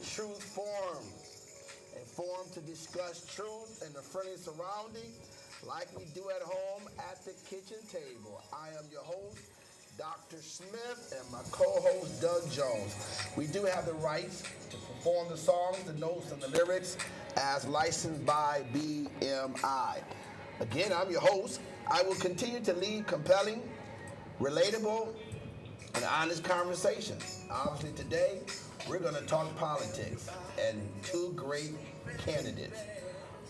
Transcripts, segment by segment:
Truth Forum, a forum to discuss truth and the friendly surrounding like we do at home at the kitchen table. I am your host, Dr. Smith, and my co-host, Doug Jones. We do have the rights to perform the songs, the notes, and the lyrics as licensed by BMI. Again, I'm your host. I will continue to lead compelling, relatable, and honest conversation. Obviously, today we're going to talk politics and two great candidates.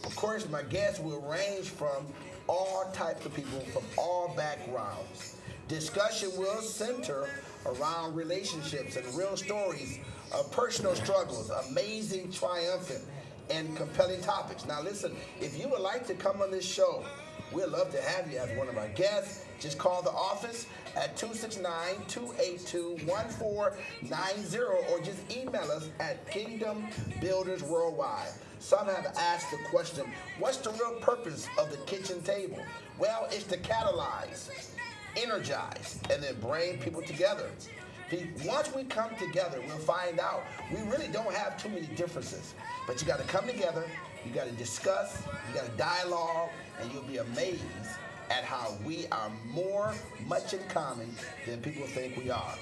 Of course, my guests will range from all types of people from all backgrounds. Discussion will center around relationships and real stories of personal struggles, amazing, triumphant, and compelling topics. Now, listen, if you would like to come on this show, we'd love to have you as one of our guests. Just call the office at 269-282-1490 or just email us at Kingdom Builders Worldwide. Some have asked the question, what's the real purpose of the kitchen table? Well, it's to catalyze, energize, and then bring people together. Once we come together, we'll find out we really don't have too many differences. But you got to come together, you got to discuss, you got to dialogue, and you'll be amazed at how we are much in common than people think we are.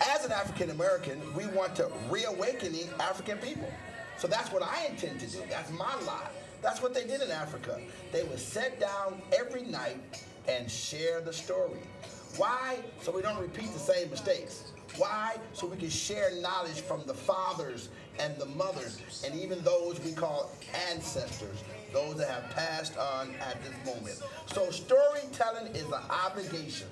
As an African American, we want to reawaken African people. So that's what I intend to do. That's my lot. That's what they did in Africa. They would sit down every night and share the story. Why? So we don't repeat the same mistakes. Why? So we can share knowledge from the fathers and the mothers and even those we call ancestors, those that have passed on at this moment. So storytelling is an obligation.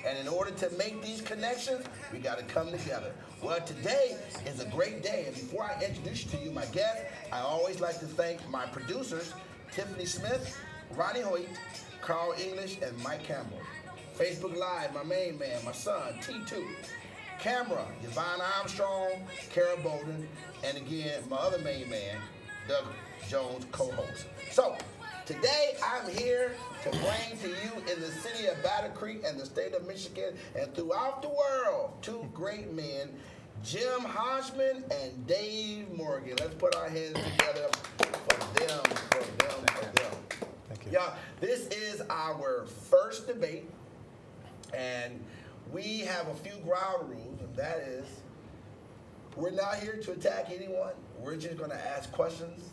And in order to make these connections, we got to come together. Well, today is a great day. And before I introduce you to you, my guest, I always like to thank my producers, Tiffany Smith, Ronnie Hoyt, Carl English, and Mike Campbell. Facebook Live, my main man, my son, T2. Camera, Yvonne Armstrong, Kara Bowden, and again, my other main man, Doug Jones, co-host. So, today I'm here to bring to you in the city of Battle Creek and the state of Michigan and throughout the world, two great men, Jim Hodgman and Dave Morgan. Let's put our hands together for them. Thank you. Yeah, this is our first debate, and we have a few ground rules, and that is, we're not here to attack anyone. We're just going to ask questions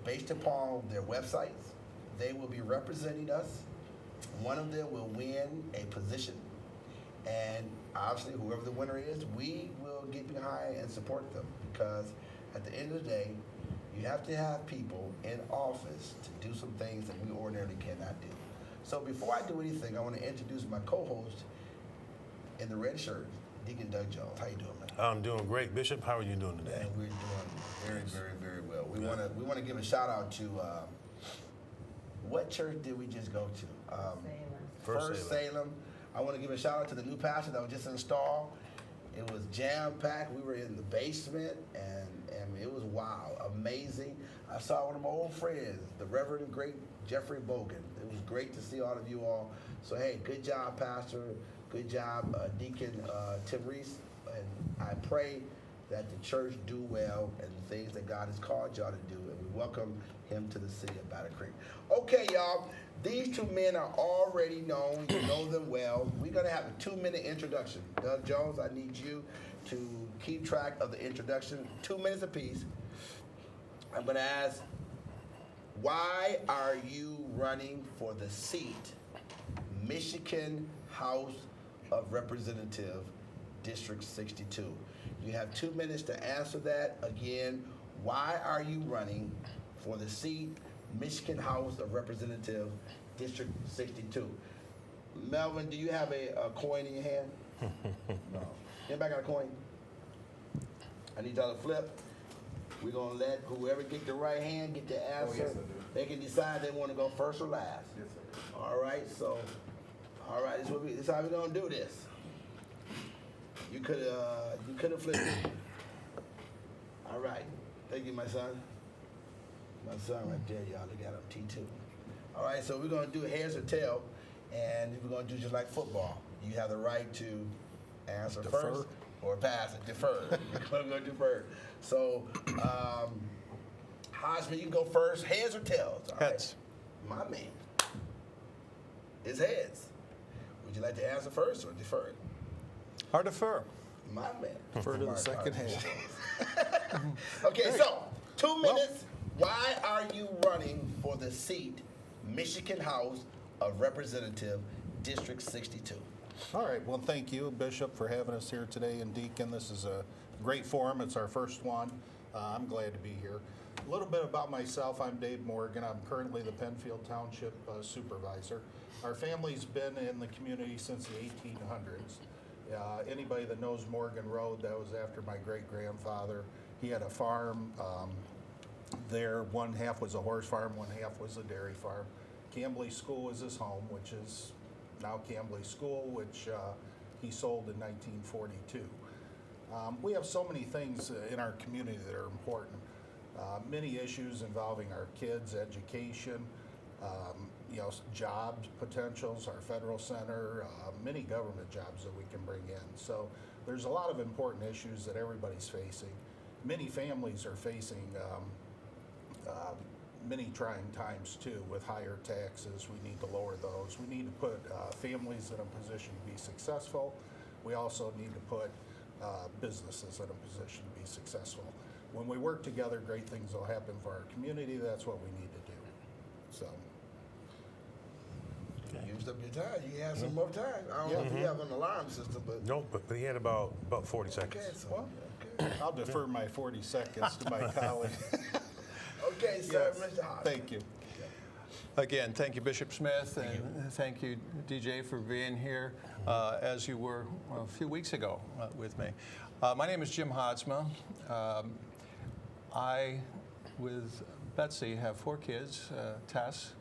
based upon their websites. They will be representing us. One of them will win a position, and obviously, whoever the winner is, we will get behind and support them, because at the end of the day, you have to have people in office to do some things that we ordinarily cannot do. So before I do anything, I want to introduce my co-host in the red shirt, Deacon Doug Jones. How you doing, man? I'm doing great, Bishop. How are you doing today? And we're doing very, very, very well. We want to give a shout out to what church did we just go to? First Salem. I want to give a shout out to the new pastor that was just installed. It was jam packed. We were in the basement, and it was wow, amazing. I saw one of my old friends, the Reverend Great Jeffrey Bogan. It was great to see all of you all. So hey, good job, Pastor. Good job, Deacon Tim Reese. And I pray that the church do well and the things that God has called y'all to do. And we welcome him to the city of Battle Creek. Okay, y'all. These two men are already known. You know them well. We're going to have a 2-minute introduction. Doug Jones, I need you to keep track of the introduction. 2 minutes apiece. I'm going to ask, why are you running for the seat, Michigan House of Representative, District 62? You have 2 minutes to answer that. Again, why are you running for the seat, Michigan House of Representative, District 62? Melvin, do you have a coin in your hand? No. Anybody got a coin? I need y'all to flip. We're going to let whoever get the right hand get the answer. Oh, yes, I do. They can decide they want to go first or last. Yes, sir. All right, so, all right, this is how we're going to do this. You could have flipped it. All right. Thank you, my son. My son right there, y'all. Look at him, T2. All right, so we're going to do heads or tail, and we're going to do just like football. You have the right to answer Defer first or pass it, deferred. We're going to go deferred. So, Hodgman, you can go first. Heads or tails? All Heads. Right. My man. It's heads. Would you like to answer first or defer it? Or defer. My man. Defer to the second half. Okay, so 2 minutes. Why are you running for the seat, Michigan House of Representative, District 62? All right. Well, thank you, Bishop, for having us here today, and Deacon. This is a great forum. It's our first one. I'm glad to be here. A little bit about myself. I'm Dave Morgan. I'm currently the Penfield Township Supervisor. Our family's been in the community since the 1800s. Anybody that knows Morgan Road, that was after my great-grandfather. He had a farm there. One half was a horse farm, one half was a dairy farm. Cambley School was his home, which is now Cambley School, which he sold in 1942. We have so many things in our community that are important. Many issues involving our kids' education, jobs potentials, our federal center, many government jobs that we can bring in. So there's a lot of important issues that everybody's facing. Many families are facing many trying times too, with higher taxes. We need to lower those. We need to put families in a position to be successful. We also need to put businesses in a position to be successful. When we work together, great things will happen for our community. That's what we need to do. So. You used up your time. You have some more time. I don't know if you have an alarm system, but. No, but he had about 40 seconds. Okay, so. Well, Okay, I'll defer my 40 seconds to my colleague. okay sir, Yes. Mr. Hodge. Thank you. Again, thank you, Bishop Smith, and thank you, DJ, for being here, as you were a few weeks ago with me. My name is Jim Hodsma. I, with Betsy, have 4 kids, Tess,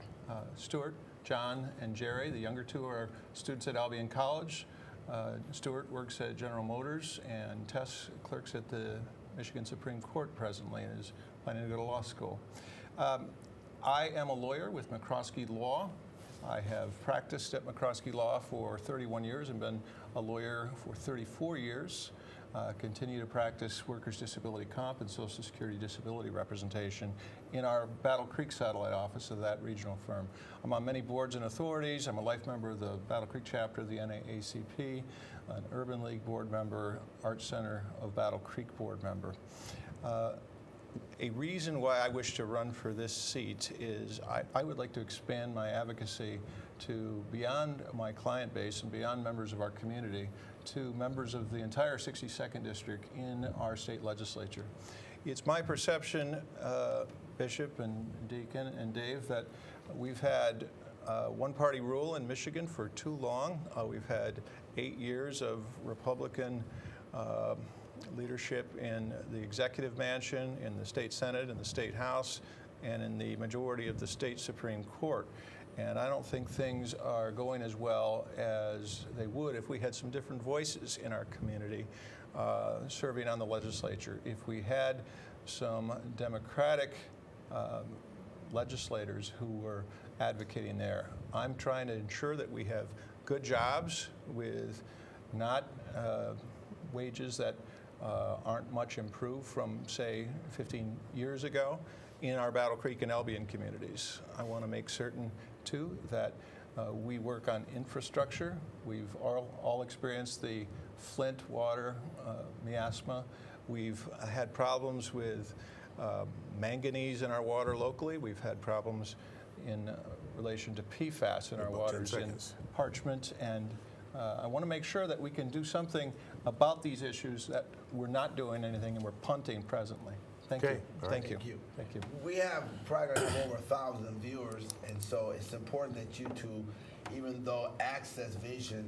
Stuart, John, and Jerry. The younger 2 are students at Albion College. Stuart works at General Motors, and Tess clerks at the Michigan Supreme Court presently and is planning to go to law school. I am a lawyer with McCroskey Law. I have practiced at McCroskey Law for 31 years and been a lawyer for 34 years. Continue to practice workers' disability comp and Social Security disability representation in our Battle Creek satellite office of that regional firm. I'm on many boards and authorities. I'm a life member of the Battle Creek chapter of the NAACP, an Urban League board member, Arts Center of Battle Creek board member. A reason why I wish to run for this seat is I would like to expand my advocacy to beyond my client base and beyond members of our community to members of the entire 62nd District in our state legislature. It's my perception, Bishop and Deacon and Dave, that we've had one-party rule in Michigan for too long. We've had 8 years of Republican leadership in the executive mansion, in the state senate, in the state house, and in the majority of the state Supreme Court. And I don't think things are going as well as they would if we had some different voices in our community serving on the legislature. If we had some Democratic legislators who were advocating there. I'm trying to ensure that we have good jobs with not wages that aren't much improved from, say, 15 years ago in our Battle Creek and Albion communities. I want to make certain, too, that we work on infrastructure. We've all experienced the Flint water miasma. We've had problems with manganese in our water locally. We've had problems in relation to PFAS in our waters in Parchment. And I want to make sure that we can do something about these issues, that we're not doing anything and we're punting presently. Thank you. Thank you. Thank you. We have probably over 1,000 viewers, and so it's important that you two, even though AccessVision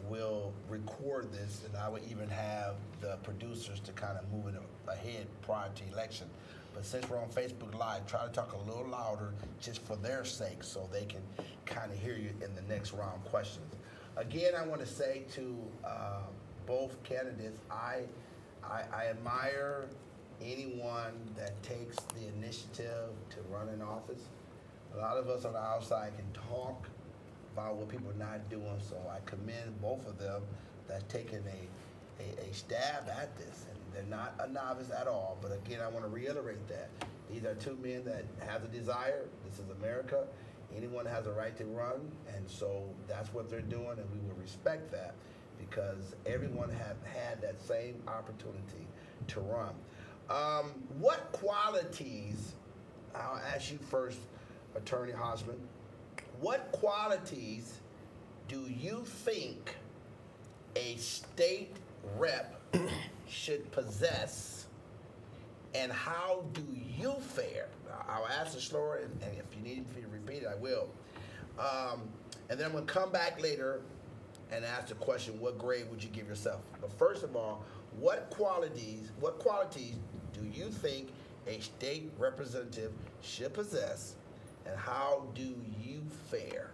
will record this, and I would even have the producers to kind of move it ahead prior to election. But since we're on Facebook Live, try to talk a little louder just for their sake so they can kind of hear you in the next round questions. Again, I want to say to both candidates, I admire anyone that takes the initiative to run in office. A lot of us on the outside can talk about what people are not doing, so I commend both of them that's taken a stab at this, and they're not a novice at all. But again, I want to reiterate that these are two men that have a desire. This is America. Anyone has a right to run, and so that's what they're doing, and we will respect that because everyone have had that same opportunity to run. What qualities, I'll ask you first, Attorney Hosman, what qualities do you think a state rep should possess, and how do you fare? I'll ask it slower, and if you need me to repeat it, I will. And then I'm going to come back later and ask the question, what grade would you give yourself? But first of all, what qualities do you think a state representative should possess, and how do you fare?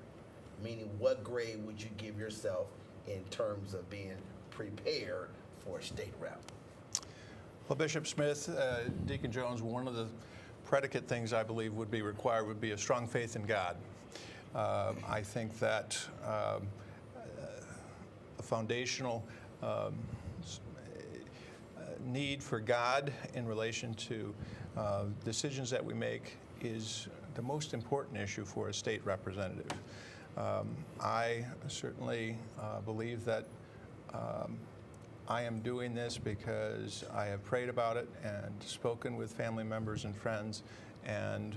Meaning, what grade would you give yourself in terms of being prepared for a state rep? Well, Bishop Smith, Deacon Jones, one of the predicate things I believe would be required would be a strong faith in God. I think that a foundational need for God in relation to decisions that we make is the most important issue for a state representative. I certainly believe that I am doing this because I have prayed about it and spoken with family members and friends, and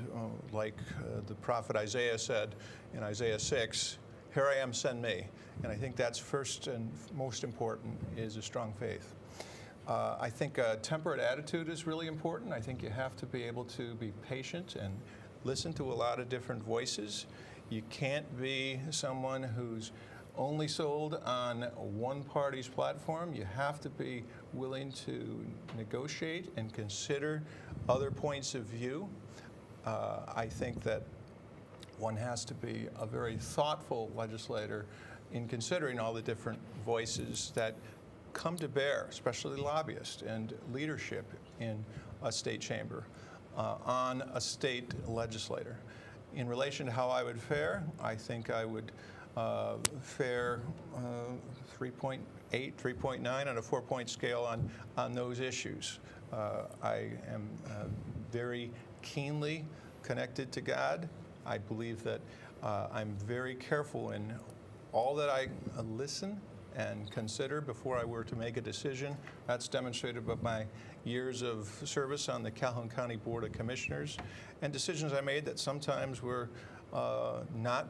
like the prophet Isaiah said in Isaiah 6, "Here I am, send me." And I think that's first and most important, is a strong faith. I think a temperate attitude is really important. I think you have to be able to be patient and listen to a lot of different voices. You can't be someone who's only sold on one party's platform. You have to be willing to negotiate and consider other points of view. I think that one has to be a very thoughtful legislator in considering all the different voices that come to bear, especially lobbyists and leadership in a state chamber, on a state legislator. In relation to how I would fare, I think I would fare 3.8, 3.9 on a 4-point scale on those issues. I am very keenly connected to God. I believe that I'm very careful in all that I listen and consider before I were to make a decision. That's demonstrated by my years of service on the Calhoun County Board of Commissioners, and decisions I made that sometimes were not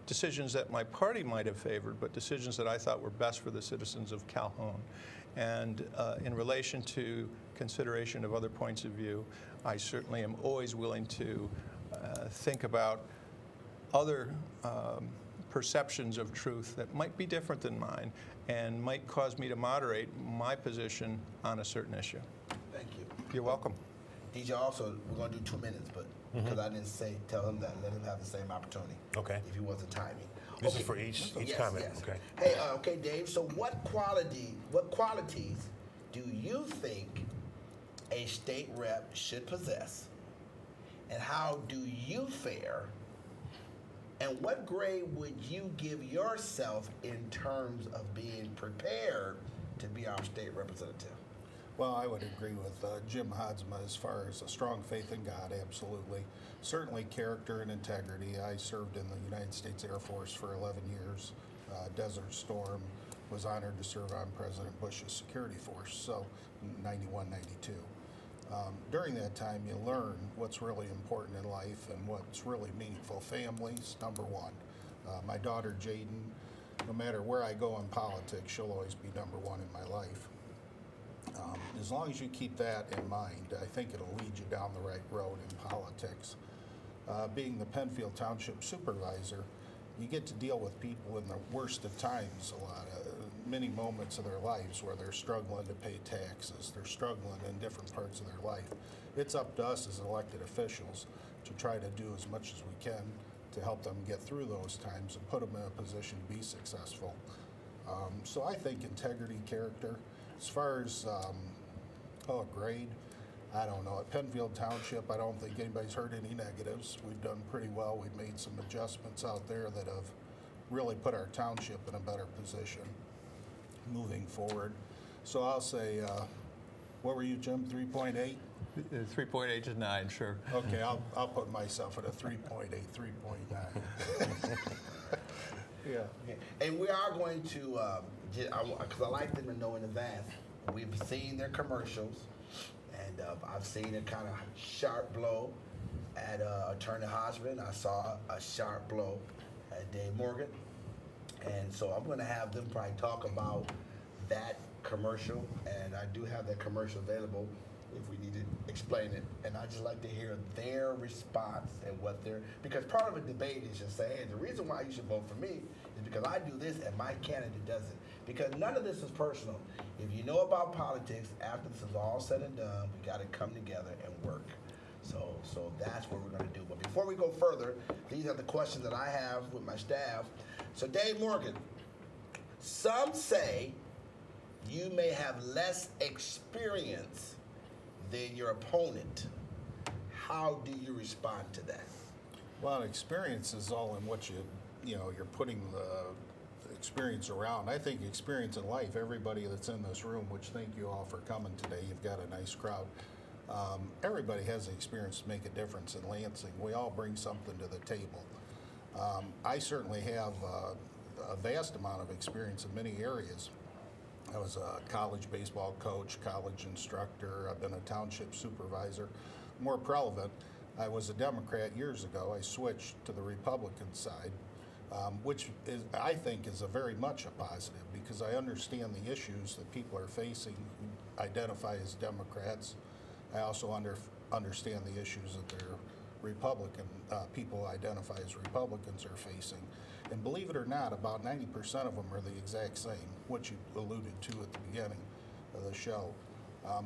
decisions that my party might have favored, but decisions that I thought were best for the citizens of Calhoun. And in relation to consideration of other points of view, I certainly am always willing to think about other perceptions of truth that might be different than mine and might cause me to moderate my position on a certain issue. Thank you. You're welcome. DJ, also, we're going to do 2 minutes, but because I didn't tell him that, let him have the same opportunity. Okay. If he wasn't timing. This is for each Yes, comment. yes. Okay. Hey, okay, Dave. So, what qualities do you think a state rep should possess, and how do you fare? And what grade would you give yourself in terms of being prepared to be our state representative? Well, I would agree with Jim Hodsma as far as a strong faith in God, absolutely. Certainly character and integrity. I served in the United States Air Force for 11 years. Desert Storm, was honored to serve on President Bush's security force, so 91, 92. During that time, you learn what's really important in life and what's really meaningful. Families, number one. My daughter, Jaden, no matter where I go in politics, she'll always be number one in my life. As long as you keep that in mind, I think it'll lead you down the right road in politics. Being the Penfield Township Supervisor, you get to deal with people in the worst of times a lot. Many moments of their lives where they're struggling to pay taxes, they're struggling in different parts of their life. It's up to us as elected officials to try to do as much as we can to help them get through those times and put them in a position to be successful. So I think integrity, character. As far as grade, I don't know. At Penfield Township, I don't think anybody's heard any negatives. We've done pretty well. We've made some adjustments out there that have really put our township in a better position moving forward. So I'll say, what were you, Jim, 3.8? 3.8 to 9, sure. Okay, I'll put myself at a 3.8, 3.9. Yeah. Okay. And we are going to, because I like them to know in advance, we've seen their commercials, and I've seen a kind of sharp blow at Attorney Hodgman. I saw a sharp blow at Dave Morgan. And so I'm going to have them probably talk about that commercial, and I do have that commercial available if we need to explain it. And I'd just like to hear their response and what they're, because part of a debate is just saying, hey, the reason why you should vote for me is because I do this and my candidate doesn't. Because none of this is personal. If you know about politics, after this is all said and done, we got to come together and work. So that's what we're going to do. But before we go further, these are the questions that I have with my staff. So Dave Morgan, some say you may have less experience than your opponent. How do you respond to that? Well, experience is all in what you're putting the experience around. I think experience in life, everybody that's in this room, which thank you all for coming today. You've got a nice crowd. Everybody has the experience to make a difference in Lansing. We all bring something to the table. I certainly have a vast amount of experience in many areas. I was a college baseball coach, college instructor. I've been a township supervisor. More relevant, I was a Democrat years ago. I switched to the Republican side, which I think is a very much a positive, because I understand the issues that people are facing who identify as Democrats. I also understand the issues that their Republican people who identify as Republicans are facing. And believe it or not, about 90% of them are the exact same, which you alluded to at the beginning of the show.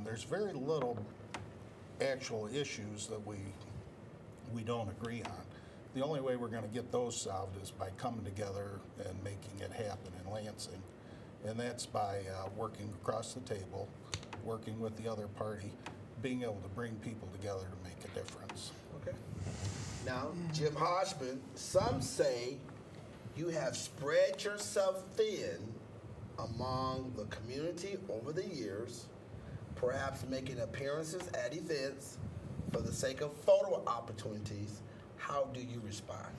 There's very little actual issues that we don't agree on. The only way we're going to get those solved is by coming together and making it happen in Lansing. And that's by working across the table, working with the other party, being able to bring people together to make a difference. Okay. Now, Jim Hodgman, some say you have spread yourself thin among the community over the years, perhaps making appearances at events for the sake of photo opportunities. How do you respond?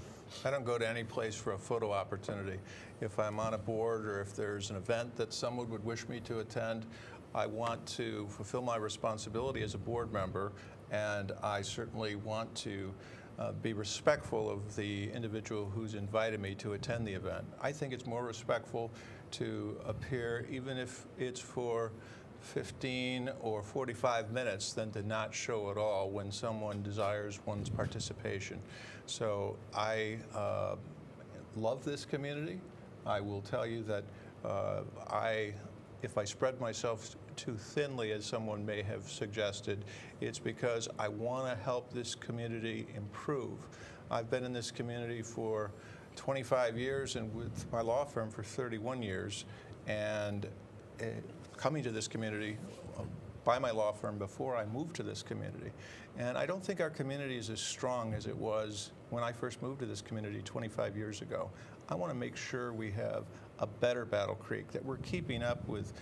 I don't go to any place for a photo opportunity. If I'm on a board or if there's an event that someone would wish me to attend, I want to fulfill my responsibility as a board member, and I certainly want to be respectful of the individual who's invited me to attend the event. I think it's more respectful to appear, even if it's for 15 or 45 minutes, than to not show at all when someone desires one's participation. So I love this community. I will tell you that if I spread myself too thinly, as someone may have suggested, it's because I want to help this community improve. I've been in this community for 25 years and with my law firm for 31 years, and coming to this community by my law firm before I moved to this community. And I don't think our community is as strong as it was when I first moved to this community 25 years ago. I want to make sure we have a better Battle Creek, that we're keeping up with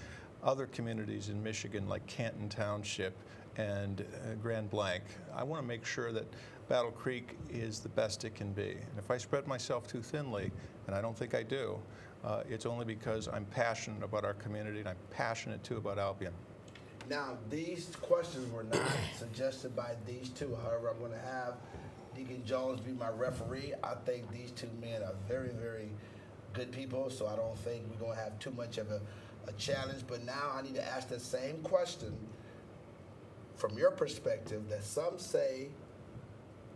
other communities in Michigan like Canton Township and Grand Blanc. I want to make sure that Battle Creek is the best it can be. And if I spread myself too thinly, and I don't think I do, it's only because I'm passionate about our community, and I'm passionate too about Albion. Now, these questions were not suggested by these two. However, I'm going to have Deacon Jones be my referee. I think these two men are very, very good people, so I don't think we're going to have too much of a challenge. But now I need to ask the same question from your perspective, that some say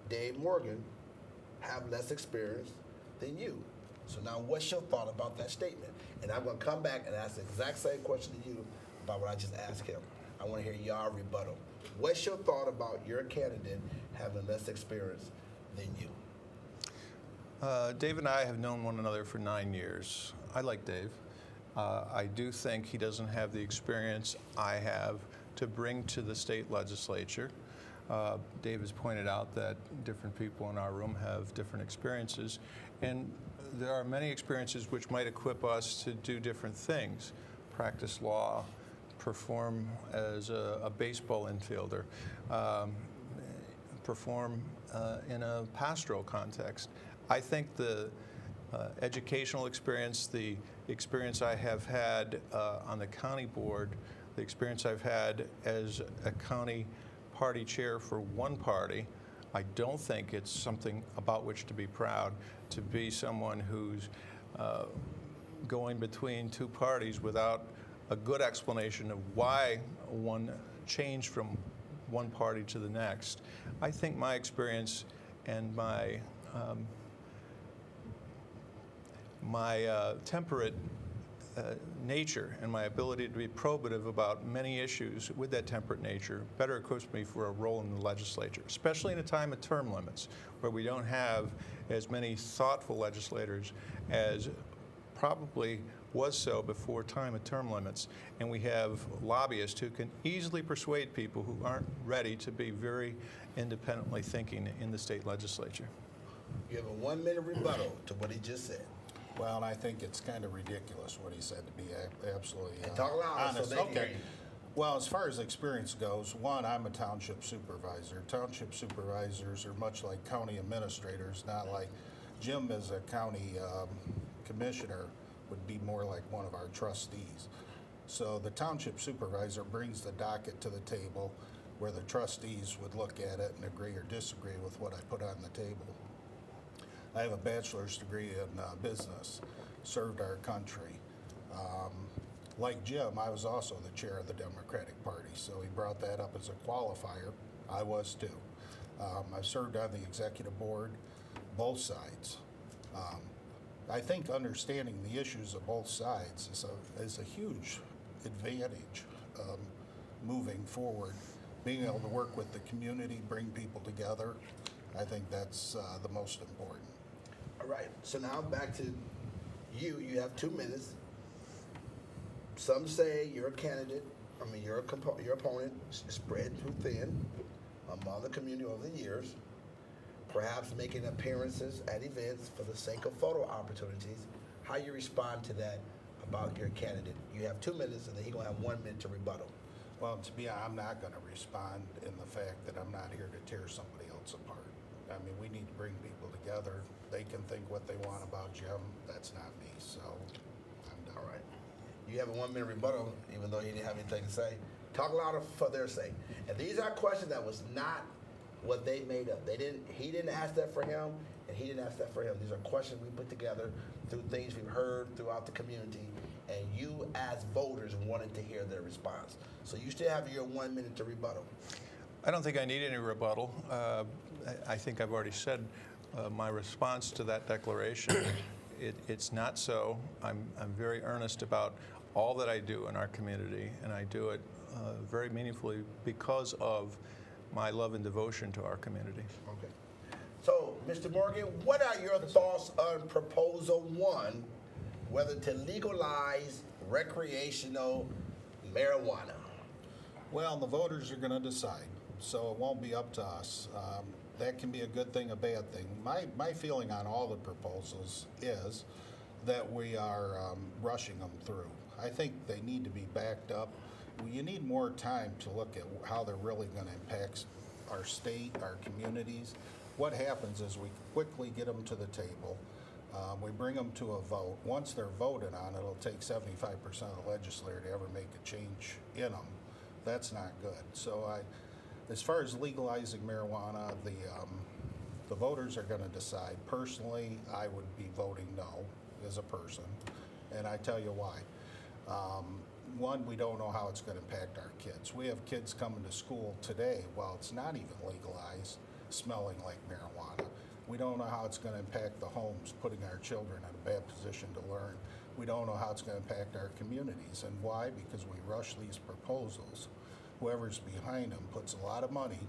Dave Morgan have less experience than you. So now what's your thought about that statement? And I'm going to come back and ask the exact same question to you about what I just asked him. I want to hear y'all rebuttal. What's your thought about your candidate having less experience than you? Dave and I have known one another for 9 years. I like Dave. I do think he doesn't have the experience I have to bring to the state legislature. Dave has pointed out that different people in our room have different experiences, and there are many experiences which might equip us to do different things, practice law, perform as a baseball infielder, perform in a pastoral context. I think the educational experience, the experience I have had on the county board, the experience I've had as a county party chair for one party, I don't think it's something about which to be proud, to be someone who's going between two parties without a good explanation of why one changed from one party to the next. I think my experience and my temperate nature and my ability to be probative about many issues with that temperate nature better equips me for a role in the legislature, especially in a time of term limits where we don't have as many thoughtful legislators as probably was so before time of term limits, and we have lobbyists who can easily persuade people who aren't ready to be very independently thinking in the state legislature. You have a 1-minute rebuttal to what he just said. Well, and I think it's kind of ridiculous what he said, to be absolutely And talk louder so honest. they can hear Okay. you. Well, as far as experience goes, one, I'm a township supervisor. Township supervisors are much like county administrators, not like Jim as a county commissioner would be more like one of our trustees. So the township supervisor brings the docket to the table where the trustees would look at it and agree or disagree with what I put on the table. I have a bachelor's degree in business, served our country. Like Jim, I was also the chair of the Democratic Party, so he brought that up as a qualifier. I was too. I've served on the executive board, both sides. I think understanding the issues of both sides is a huge advantage moving forward. Being able to work with the community, bring people together, I think that's the most important. All right, so now back to you. You have 2 minutes. Some say your candidate, your opponent spread too thin among the community over the years, perhaps making appearances at events for the sake of photo opportunities. How you respond to that about your candidate? You have 2 minutes, and then he's gonna have 1 minute to rebuttal. Well, to be honest, I'm not going to respond in the fact that I'm not here to tear somebody else apart. I mean, we need to bring people together. They can think what they want about Jim. That's not me, so I'm done. All right. You have a 1 minute rebuttal, even though he didn't have anything to say. Talk louder for their sake. And these are questions that was not what they made up. He didn't ask that for him, and he didn't ask that for him. These are questions we put together through things we've heard throughout the community, and you as voters wanted to hear their response. So you still have your 1 minute to rebuttal. I don't think I need any rebuttal. I think I've already said my response to that declaration. It's not so. I'm very earnest about all that I do in our community, and I do it very meaningfully because of my love and devotion to our community. Okay. So, Mr. Morgan, what are your thoughts on Proposal 1, whether to legalize recreational marijuana? Well, the voters are going to decide, so it won't be up to us. That can be a good thing, a bad thing. My feeling on all the proposals is that we are rushing them through. I think they need to be backed up. You need more time to look at how they're really going to impact our state, our communities. What happens is we quickly get them to the table. We bring them to a vote. Once they're voted on, it'll take 75% of the legislature to ever make a change in them. That's not good. So as far as legalizing marijuana, the voters are going to decide. Personally, I would be voting no as a person, and I tell you why. One, we don't know how it's going to impact our kids. We have kids coming to school today while it's not even legalized, smelling like marijuana. We don't know how it's going to impact the homes, putting our children in a bad position to learn. We don't know how it's going to impact our communities. And why? Because we rush these proposals. Whoever's behind them puts a lot of money,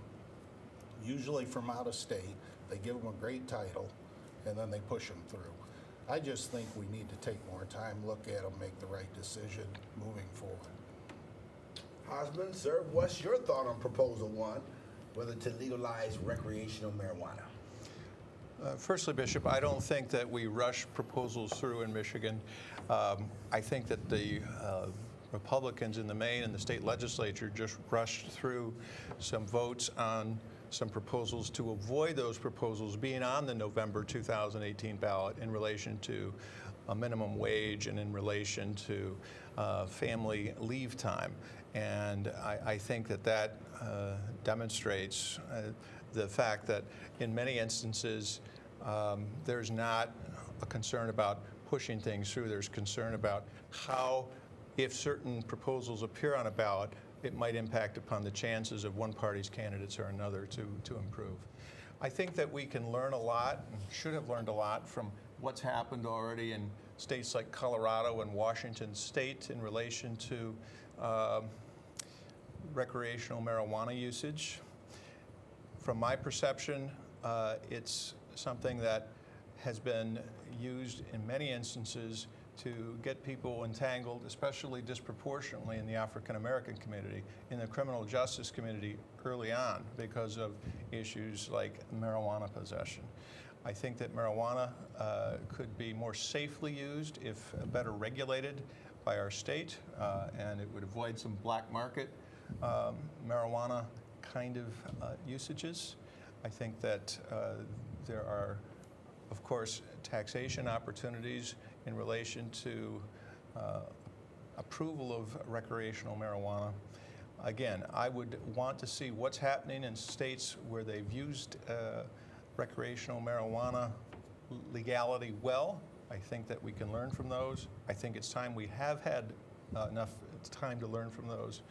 usually from out of state. They give them a great title, and then they push them through. I just think we need to take more time, look at them, make the right decision moving forward. Hosman, sir, what's your thought on Proposal 1, whether to legalize recreational marijuana? Firstly, Bishop, I don't think that we rush proposals through in Michigan. I think that the Republicans in the Maine and the state legislature just rushed through some votes on some proposals to avoid those proposals being on the November 2018 ballot in relation to a minimum wage and in relation to family leave time. And I think that demonstrates the fact that in many instances there's not a concern about pushing things through. There's concern about how, if certain proposals appear on a ballot, it might impact upon the chances of one party's candidates or another to improve. I think that we can learn a lot, and should have learned a lot, from what's happened already in states like Colorado and Washington State in relation to recreational marijuana usage. From my perception, it's something that has been used in many instances to get people entangled, especially disproportionately in the African American community, in the criminal justice community early on because of issues like marijuana possession. I think that marijuana could be more safely used if better regulated by our state, and it would avoid some black market marijuana kind of usages. I think that there are, of course, taxation opportunities in relation to approval of recreational marijuana. Again, I would want to see what's happening in states where they've used recreational marijuana legality well. I think that we can learn from those. I think it's time we have had enough time to learn from those.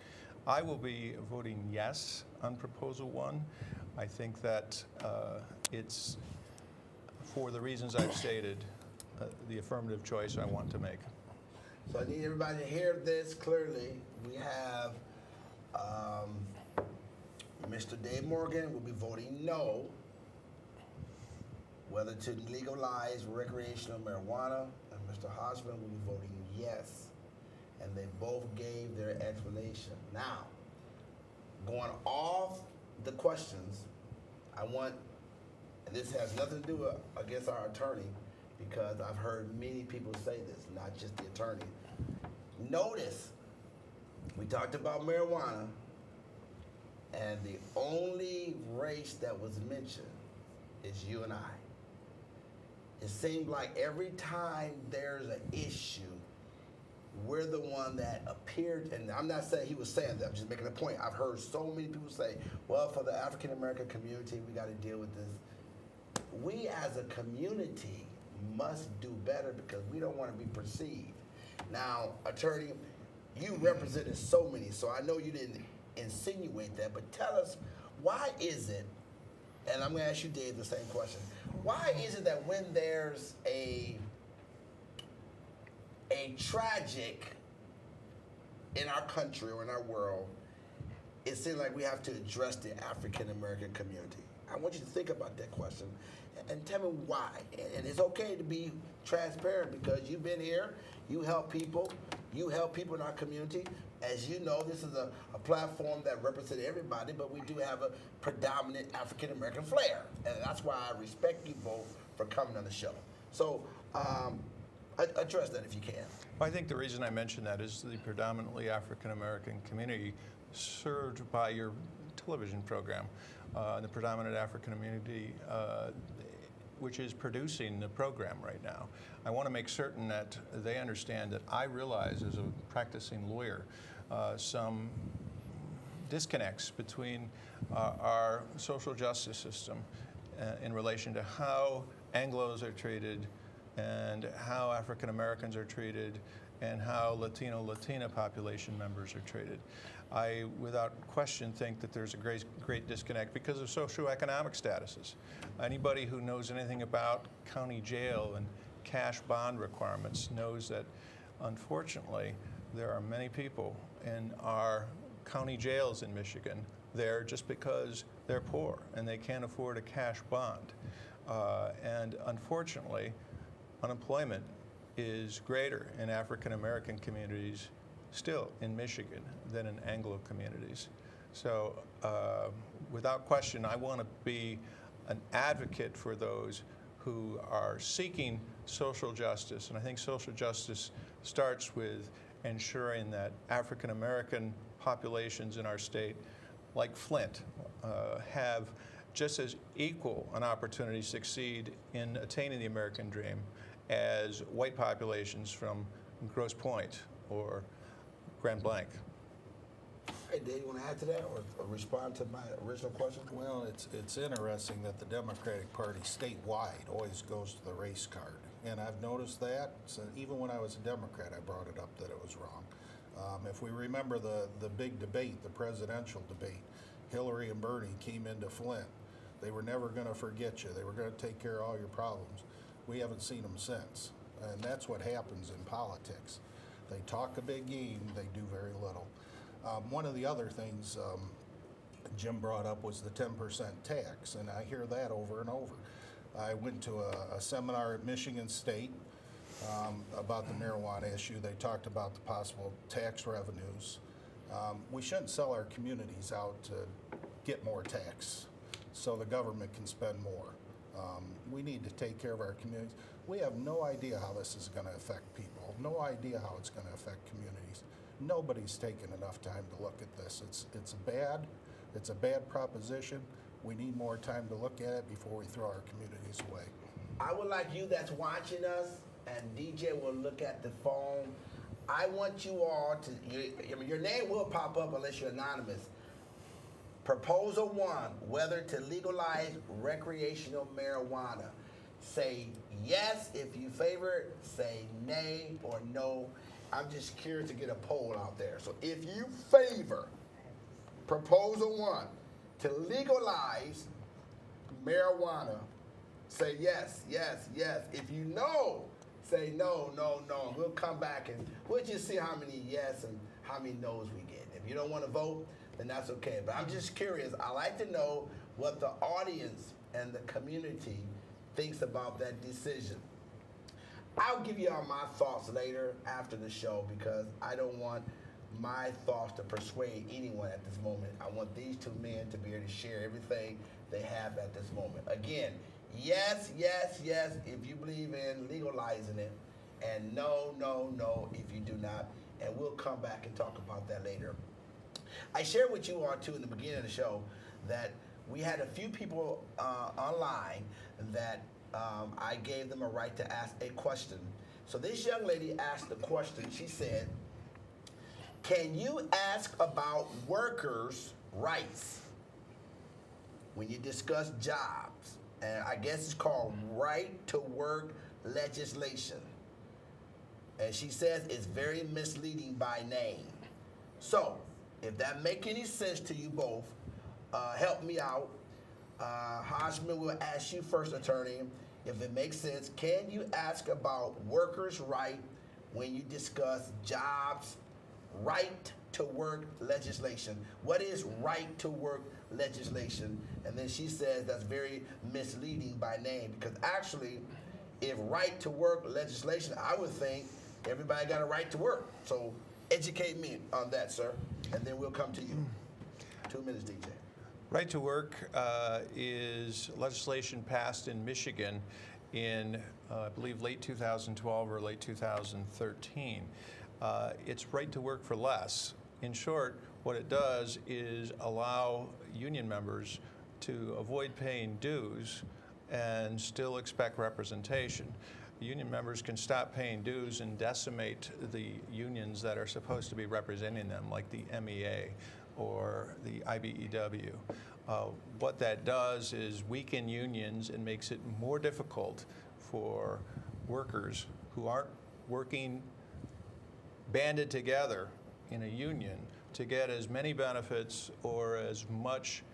I will be voting yes on Proposal 1. I think that it's, for the reasons I've stated, the affirmative choice I want to make. So I need everybody to hear this clearly. We have Mr. Dave Morgan will be voting no whether to legalize recreational marijuana, and Mr. Hodgman will be voting yes. And they both gave their explanation. Now, going off the questions, I want, and this has nothing to do against our attorney, because I've heard many people say this, not just the attorney. Notice, we talked about marijuana, and the only race that was mentioned is you and I. It seemed like every time there's an issue, we're the one that appeared, and I'm not saying he was saying that, I'm just making a point. I've heard so many people say, well, for the African American community, we got to deal with this. We as a community must do better because we don't want to be perceived. Now, attorney, you represented so many, so I know you didn't insinuate that, but tell us, why is it, and I'm going to ask you, Dave, the same question. Why is it that when there's a tragic in our country or in our world, it seems like we have to address the African American community? I want you to think about that question and tell me why. And it's okay to be transparent because you've been here, you help people in our community. As you know, this is a platform that represents everybody, but we do have a predominant African American flair. And that's why I respect you both for coming on the show. So address that if you can. Well, I think the reason I mention that is the predominantly African American community served by your television program, the predominant African community which is producing the program right now. I want to make certain that they understand that I realize as a practicing lawyer some disconnects between our social justice system in relation to how Anglos are treated and how African Americans are treated and how Latina population members are treated. I, without question, think that there's a great disconnect because of socioeconomic statuses. Anybody who knows anything about county jail and cash bond requirements knows that, unfortunately, there are many people in our county jails in Michigan there just because they're poor and they can't afford a cash bond. And unfortunately, unemployment is greater in African American communities still in Michigan than in Anglo communities. So without question, I want to be an advocate for those who are seeking social justice. And I think social justice starts with ensuring that African American populations in our state, like Flint, have just as equal an opportunity to succeed in attaining the American dream as white populations from Grosse Pointe or Grand Blanc. Hey, Dave, you want to add to that or respond to my original question? Well, it's interesting that the Democratic Party statewide always goes to the race card. And I've noticed that, so even when I was a Democrat, I brought it up that it was wrong. If we remember the big debate, the presidential debate, Hillary and Bernie came into Flint. They were never going to forget you. They were going to take care of all your problems. We haven't seen them since. And that's what happens in politics. They talk a big game, they do very little. One of the other things Jim brought up was the 10% tax, and I hear that over and over. I went to a seminar at Michigan State about the marijuana issue. They talked about the possible tax revenues. We shouldn't sell our communities out to get more tax so the government can spend more. We need to take care of our communities. We have no idea how this is going to affect people, no idea how it's going to affect communities. Nobody's taken enough time to look at this. It's a bad proposition. We need more time to look at it before we throw our communities away. I would like you that's watching us, and DJ will look at the phone. I want you all to, your name will pop up unless you're anonymous. Proposal 1, whether to legalize recreational marijuana. Say yes if you favor it, say nay or no. I'm just curious to get a poll out there. So if you favor Proposal 1 to legalize marijuana, say yes, yes, yes. If you no, say no, no, no. We'll come back and we'll just see how many yes and how many no's we get. If you don't want to vote, then that's okay. But I'm just curious. I like to know what the audience and the community thinks about that decision. I'll give you all my thoughts later after the show because I don't want my thoughts to persuade anyone at this moment. I want these two men to be able to share everything they have at this moment. Again, yes, yes, yes if you believe in legalizing it, and no, no, no if you do not. And we'll come back and talk about that later. I shared with you all too in the beginning of the show that we had a few people online that I gave them a right to ask a question. So this young lady asked the question. She said, can you ask about workers' rights when you discuss jobs? And I guess it's called right to work legislation. And she says it's very misleading by name. So if that make any sense to you both, help me out. Hosman will ask you first, attorney, if it makes sense. Can you ask about workers' right when you discuss jobs, right to work legislation? What is right to work legislation? And then she says that's very misleading by name because actually, if right to work legislation, I would think everybody got a right to work. So educate me on that, sir, and then we'll come to you. 2 minutes, DJ. Right to work is legislation passed in Michigan in, I believe, late 2012 or late 2013. It's right to work for less. In short, what it does is allow union members to avoid paying dues and still expect representation. Union members can stop paying dues and decimate the unions that are supposed to be representing them, like the MEA or the IBEW. What that does is weaken unions and makes it more difficult for workers who aren't working banded together in a union to get as many benefits or as much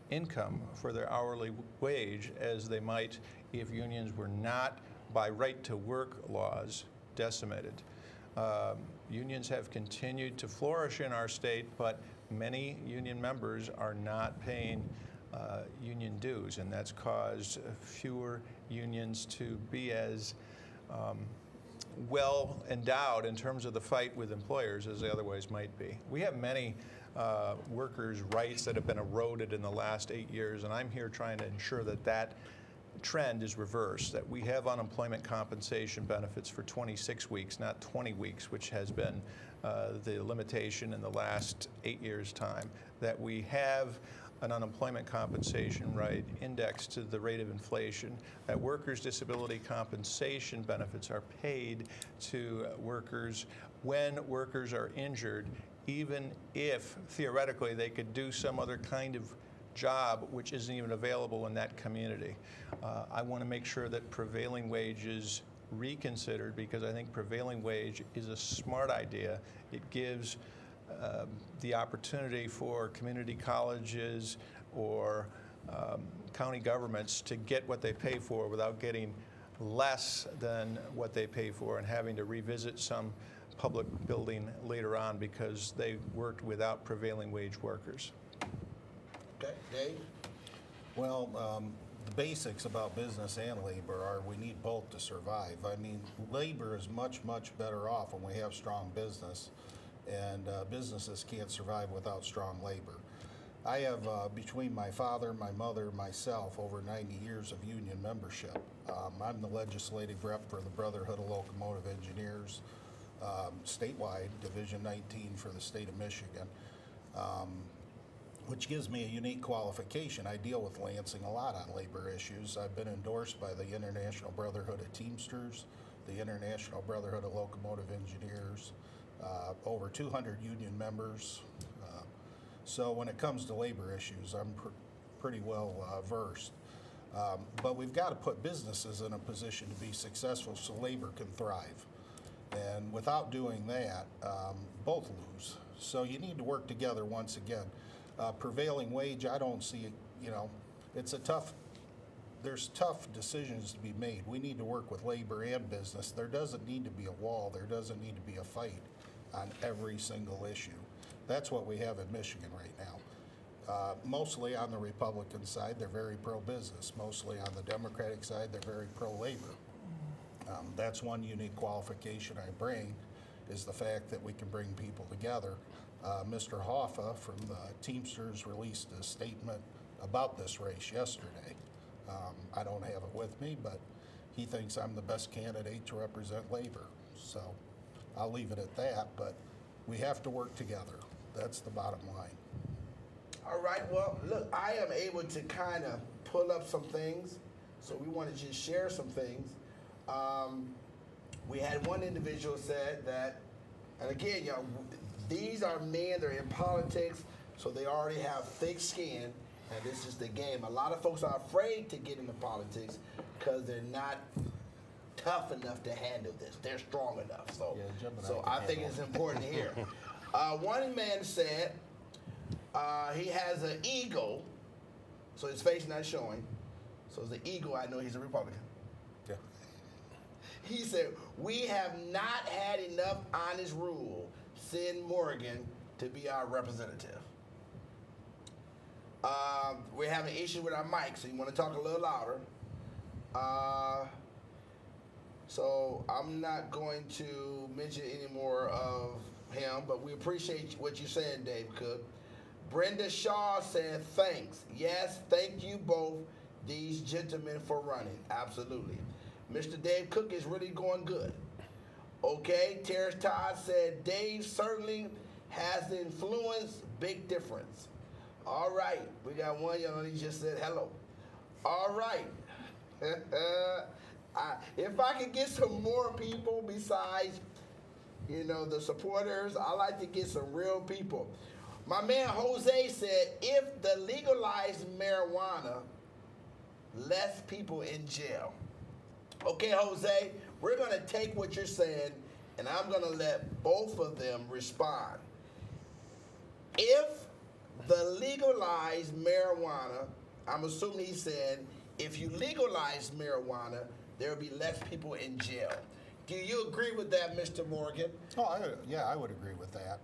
income for their hourly wage as they might if unions were not, by right to work laws, decimated. Unions have continued to flourish in our state, but many union members are not paying union dues, and that's caused fewer unions to be as well endowed in terms of the fight with employers as they otherwise might be. We have many workers' rights that have been eroded in the last 8 years, and I'm here trying to ensure that that trend is reversed, that we have unemployment compensation benefits for 26 weeks, not 20 weeks, which has been the limitation in the last 8 years' time, that we have an unemployment compensation right indexed to the rate of inflation, that workers' disability compensation benefits are paid to workers when workers are injured, even if theoretically they could do some other kind of job which isn't even available in that community. I want to make sure that prevailing wage is reconsidered, because I think prevailing wage is a smart idea. It gives the opportunity for community colleges or county governments to get what they pay for without getting less than what they pay for and having to revisit some public building later on because they worked without prevailing wage workers. Okay, Dave? Well, the basics about business and labor are we need both to survive. I mean, labor is much, much better off when we have strong business, and businesses can't survive without strong labor. I have, between my father, my mother, myself, over 90 years of union membership. I'm the legislative rep for the Brotherhood of Locomotive Engineers, statewide, Division 19 for the state of Michigan, which gives me a unique qualification. I deal with Lansing a lot on labor issues. I've been endorsed by the International Brotherhood of Teamsters, the International Brotherhood of Locomotive Engineers, over 200 union members. So when it comes to labor issues, I'm pretty well versed. But we've got to put businesses in a position to be successful so labor can thrive. And without doing that, both lose. So you need to work together once again. Prevailing wage, I don't see it, it's there's tough decisions to be made. We need to work with labor and business. There doesn't need to be a wall. There doesn't need to be a fight on every single issue. That's what we have in Michigan right now. Mostly on the Republican side, they're very pro-business. Mostly on the Democratic side, they're very pro-labor. That's one unique qualification I bring, is the fact that we can bring people together. Mr. Hoffa from the Teamsters released a statement about this race yesterday. I don't have it with me, but he thinks I'm the best candidate to represent labor. So I'll leave it at that, but we have to work together. That's the bottom line. All right, well, look, I am able to kind of pull up some things, so we want to just share some things. We had one individual said that, and again, these are men, they're in politics, so they already have thick skin, and this is the game. A lot of folks are afraid to get into politics because they're not tough enough to handle this. They're strong enough. So I think it's important to hear. One man said he has an eagle, so his face not showing. So it's an eagle, I know he's a Republican. Yeah. He said, we have not had enough honest rule. Send Morgan to be our representative. We're having issues with our mic, so you want to talk a little louder. So I'm not going to mention any more of him, but we appreciate what you said, Dave Cook. Brenda Shaw said, thanks. Yes, thank you both, these gentlemen, for running. Absolutely. Mr. Dave Cook is really going good. Okay, Terrence Todd said, Dave certainly has influence, big difference. All right, we got one young lady just said hello. All right. If I could get some more people besides, the supporters, I like to get some real people. My man Jose said, if the legalized marijuana, less people in jail. Okay, Jose, we're going to take what you're saying, and I'm going to let both of them respond. If the legalized marijuana, I'm assuming he said, if you legalize marijuana, there will be less people in jail. Do you agree with that, Mr. Morgan? Yeah, I would agree with that.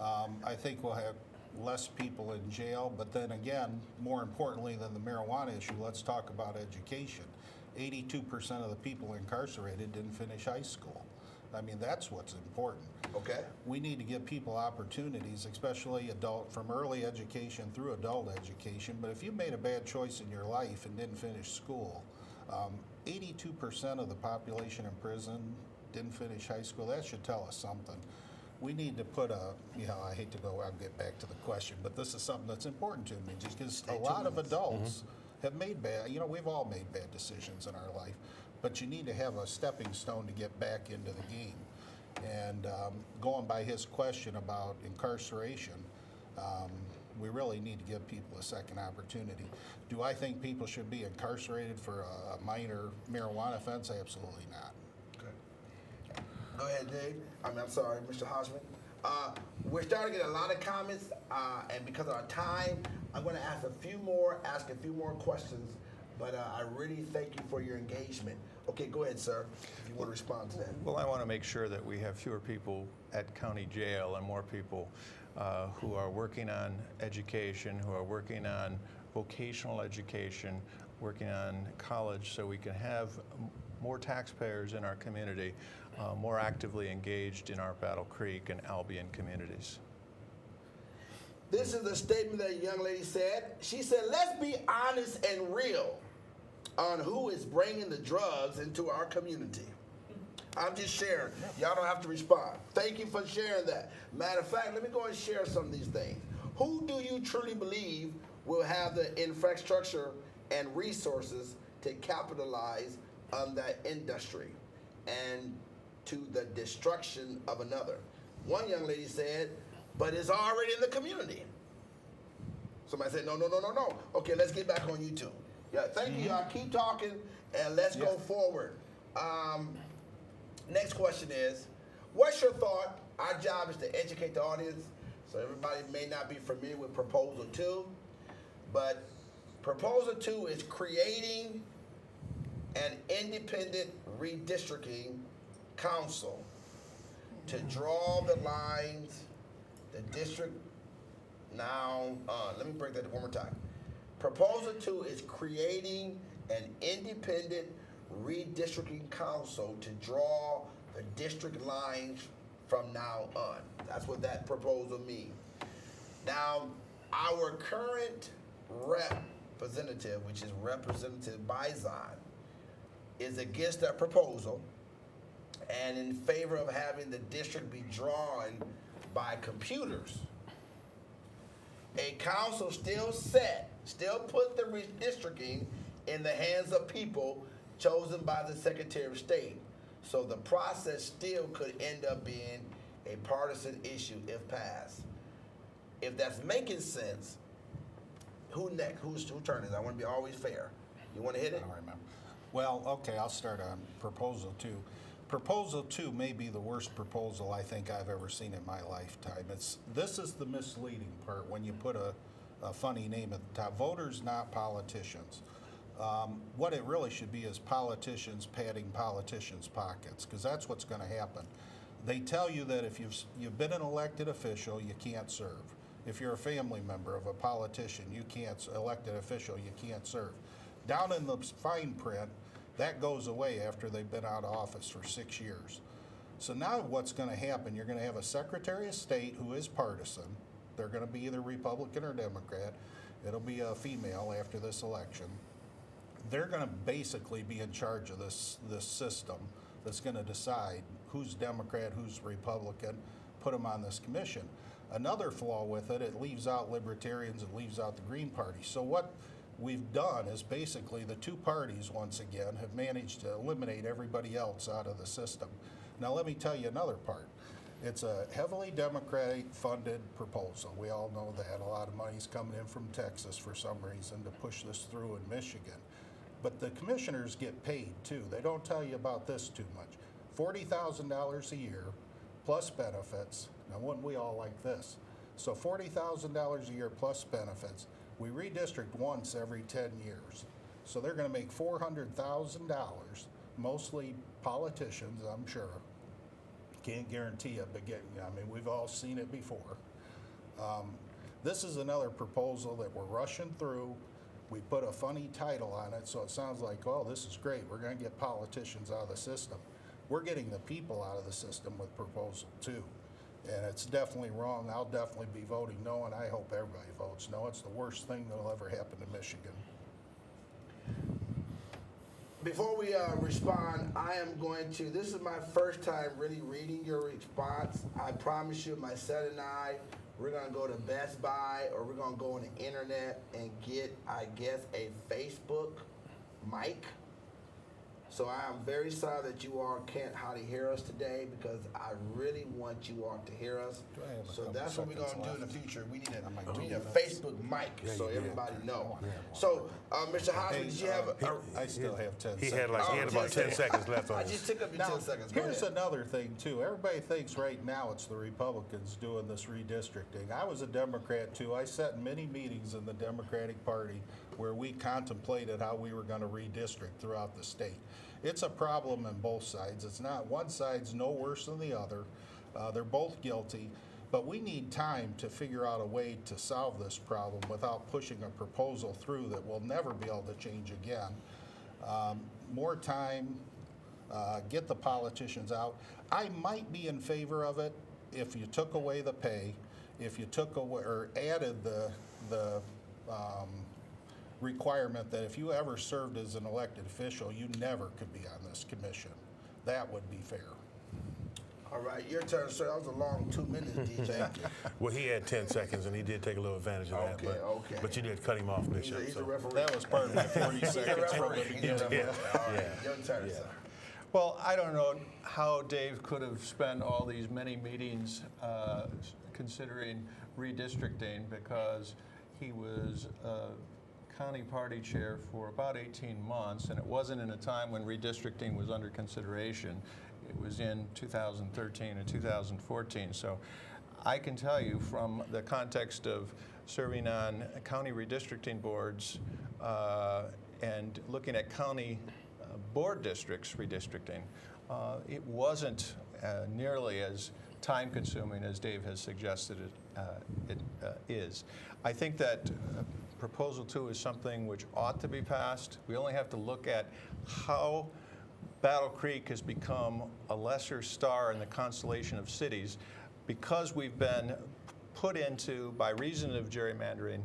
I think we'll have less people in jail, but then again, more importantly than the marijuana issue, let's talk about education. 82% of the people incarcerated didn't finish high school. I mean, that's what's important. Okay. We need to give people opportunities, especially from early education through adult education. But if you made a bad choice in your life and didn't finish school, 82% of the population in prison didn't finish high school. That should tell us something. We need to put I hate to I'll get back to the question, but this is something that's important to me because a lot of adults have made we've all made bad decisions in our life, but you need to have a stepping stone to get back into the game. And going by his question about incarceration, we really need to give people a second opportunity. Do I think people should be incarcerated for a minor marijuana offense? Absolutely not. Okay. Go ahead, Dave. I'm sorry, Mr. Hodgman. We're starting to get a lot of comments, and because of our time, I'm going to ask a few more questions, but I really thank you for your engagement. Okay, go ahead, sir, if you want to respond to that. Well, I want to make sure that we have fewer people at county jail and more people who are working on education, who are working on vocational education, working on college, so we can have more taxpayers in our community more actively engaged in our Battle Creek and Albion communities. This is a statement that a young lady said. She said, let's be honest and real on who is bringing the drugs into our community. I'm just sharing. Y'all don't have to respond. Thank you for sharing that. Matter of fact, let me go and share some of these things. Who do you truly believe will have the infrastructure and resources to capitalize on that industry and to the destruction of another? One young lady said, but it's already in the community. Somebody said, no. Okay, let's get back on YouTube. Yeah, thank you, y'all. Keep talking, and let's go forward. Next question is, what's your thought? Our job is to educate the audience, so everybody may not be familiar with Proposal 2, but Proposal 2 is creating an independent redistricting council to draw the lines, the district. Now, let me break that one more time. Proposal 2 is creating an independent redistricting council to draw the district lines from now on. That's what that proposal means. Now, our current representative, which is Representative Bizon, is against that proposal and in favor of having the district be drawn by computers. A council still put the redistricting in the hands of people chosen by the Secretary of State. So the process still could end up being a partisan issue if passed. If that's making sense, who next? Whose turn is it? I want to be always fair. You want to hit it? I don't remember. Well, okay, I'll start on Proposal 2. Proposal 2 may be the worst proposal I think I've ever seen in my lifetime. This is the misleading part when you put a funny name at the top. Voters, not politicians. What it really should be is politicians padding politicians' pockets, because that's what's going to happen. They tell you that if you've been an elected official, you can't serve. If you're a family member of a politician, elected official, you can't serve. Down in the fine print, that goes away after they've been out of office for 6 years. So now what's going to happen, you're going to have a Secretary of State who is partisan. They're going to be either Republican or Democrat. It'll be a female after this election. They're going to basically be in charge of this system that's going to decide who's Democrat, who's Republican, put them on this commission. Another flaw with it, it leaves out libertarians, it leaves out the Green Party. So what we've done is basically the two parties, once again, have managed to eliminate everybody else out of the system. Now let me tell you another part. It's a heavily Democratic-funded proposal. We all know that. A lot of money's coming in from Texas for some reason to push this through in Michigan. But the commissioners get paid too. They don't tell you about this too much. $40,000 a year plus benefits. Now wouldn't we all like this? So $40,000 a year plus benefits. We redistrict once every 10 years. So they're going to make $400,000, mostly politicians, I'm sure. Can't guarantee it, but we've all seen it before. This is another proposal that we're rushing through. We put a funny title on it, so it sounds like, oh, this is great. We're going to get politicians out of the system. We're getting the people out of the system with Proposal 2. And it's definitely wrong. I'll definitely be voting no, and I hope everybody votes no. It's the worst thing that'll ever happen to Michigan. Before we respond, I am going to, this is my first time really reading your response. I promise you, my son and I, we're going to go to Best Buy or we're going to go on the internet and get, I guess, a Facebook mic. So I am very sorry that you all can't hardly hear us today because I really want you all to hear us. So that's what we're going to do in the future. We need a Facebook mic so everybody know. So, Mr. Hosmer, did you have I still have 10 He seconds. had about 10 seconds left on I his. just took up your 10 seconds. Go Here's ahead. another thing, too. Everybody thinks right now it's the Republicans doing this redistricting. I was a Democrat, too. I sat in many meetings in the Democratic Party where we contemplated how we were going to redistrict throughout the state. It's a problem on both sides. It's not, one side's no worse than the other. They're both guilty. But we need time to figure out a way to solve this problem without pushing a proposal through that will never be able to change again. More time, get the politicians out. I might be in favor of it if you took away the pay, if you took away or added the requirement that if you ever served as an elected official, you never could be on this commission. That would be fair. All right, your turn, sir. That was a long 2 minutes, DJ. Well, he had 10 seconds, and he did take a little advantage of that. Okay, okay. But you did cut him off, Bishop. He's a so. referee. That was part of my 40 He's a seconds from the referee. He's a beginning. referee. All right, your turn, sir. Well, I don't know how Dave could have spent all these many meetings considering redistricting because he was county party chair for about 18 months, and it wasn't in a time when redistricting was under consideration. It was in 2013 and 2014. So I can tell you from the context of serving on county redistricting boards and looking at county board districts redistricting, it wasn't nearly as time-consuming as Dave has suggested it is. I think that Proposal 2 is something which ought to be passed. We only have to look at how Battle Creek has become a lesser star in the constellation of cities because we've been put into, by reason of gerrymandering,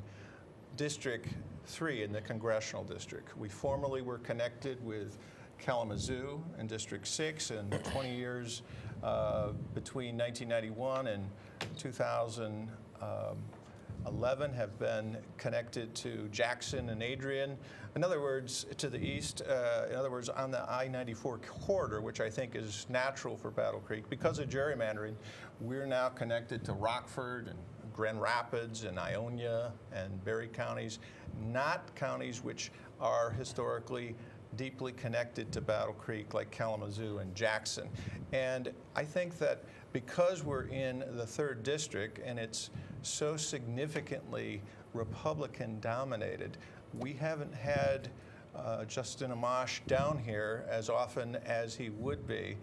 District 3 in the congressional district. We formerly were connected with Kalamazoo and District 6, and 20 years between 1991 and 2011 have been connected to Jackson and Adrian. In other words, to the east, in other words, on the I-94 corridor, which I think is natural for Battle Creek. Because of gerrymandering, we're now connected to Rockford and Grand Rapids and Ionia and Berry counties, not counties which are historically deeply connected to Battle Creek like Kalamazoo and Jackson. And I think that because we're in the 3rd district and it's so significantly Republican dominated, we haven't had Justin Amash down here as often as he would be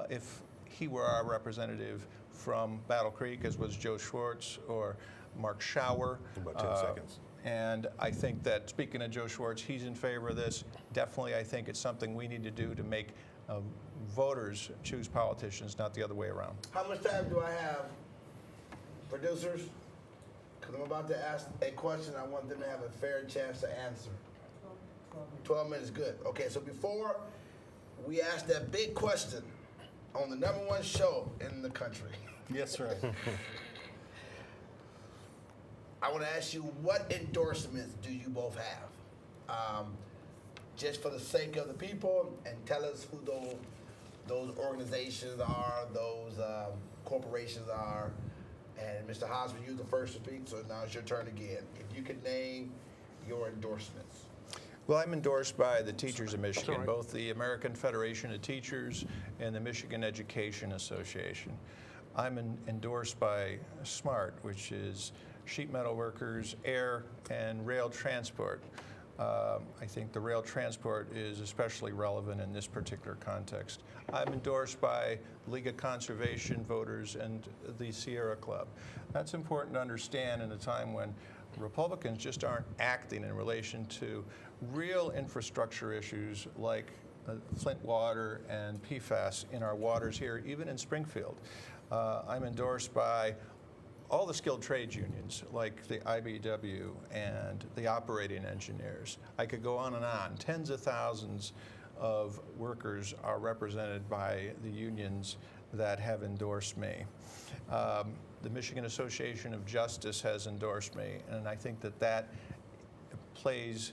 if he were our representative from Battle Creek, as was Joe Schwartz or Mark Schauer. About 10 seconds. And I think that, speaking of Joe Schwartz, he's in favor of this. Definitely, I think it's something we need to do to make voters choose politicians, not the other way around. How much time do I have, producers? Because I'm about to ask a question. I want them to have a fair chance to answer. 12 minutes, good. Okay, so before we ask that big question on the #1 show in the country, Yes, right. I want to ask you, what endorsements do you both have? Just for the sake of the people, and tell us who those organizations are, those corporations are. And Mr. Hosmer, you're the first to speak, so now it's your turn again. If you could name your endorsements. Well, I'm endorsed by the teachers of Michigan, both the American Federation of Teachers and the Michigan Education Association. I'm endorsed by SMART, which is sheet metal workers, air, and rail transport. I think the rail transport is especially relevant in this particular context. I'm endorsed by League of Conservation Voters and the Sierra Club. That's important to understand in a time when Republicans just aren't acting in relation to real infrastructure issues like Flint water and PFAS in our waters here, even in Springfield. I'm endorsed by all the skilled trades unions, like the IBEW and the operating engineers. I could go on and on. Tens of thousands of workers are represented by the unions that have endorsed me. The Michigan Association of Justice has endorsed me, and I think that that plays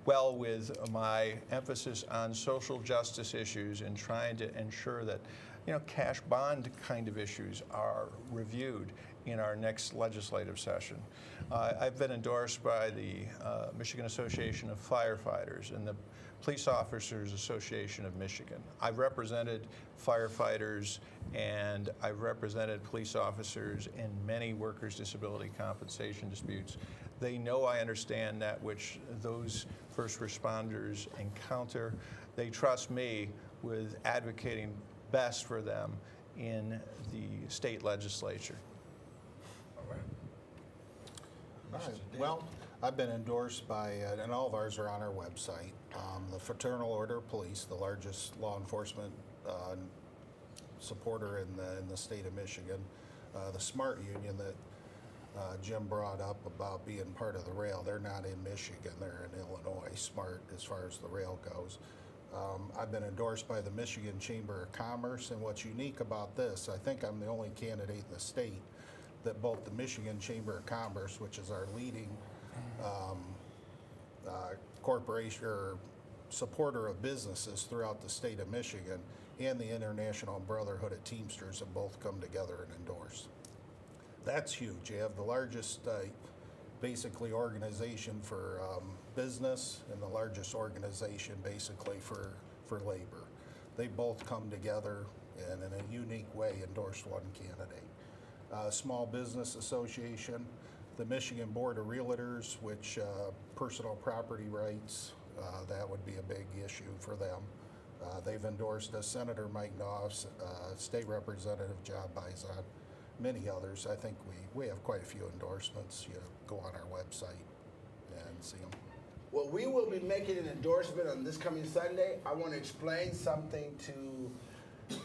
well with my emphasis on social justice issues and trying to ensure that, cash bond kind of issues are reviewed in our next legislative session. I've been endorsed by the Michigan Association of Firefighters and the Police Officers Association of Michigan. I've represented firefighters and I've represented police officers in many workers' disability compensation disputes. They know I understand that which those first responders encounter. They trust me with advocating best for them in the state legislature. All right. Well, I've been endorsed by, and all of ours are on our website, the Fraternal Order of Police, the largest law enforcement supporter in the state of Michigan, the SMART union that Jim brought up about being part of the rail. They're not in Michigan, they're in Illinois, SMART, as far as the rail goes. I've been endorsed by the Michigan Chamber of Commerce, and what's unique about this, I think I'm the only candidate in the state that both the Michigan Chamber of Commerce, which is our leading corporation or supporter of businesses throughout the state of Michigan, and the International Brotherhood of Teamsters have both come together and endorsed. That's huge. You have the largest basically organization for business and the largest organization basically for labor. They both come together and in a unique way endorsed one candidate. Small Business Association, the Michigan Board of Realtors, which personal property rights, that would be a big issue for them. They've endorsed us, Senator Mike Knopf, State Representative John Bison, many others. I think we have quite a few endorsements. You go on our website and see them. Well, we will be making an endorsement on this coming Sunday. I want to explain something to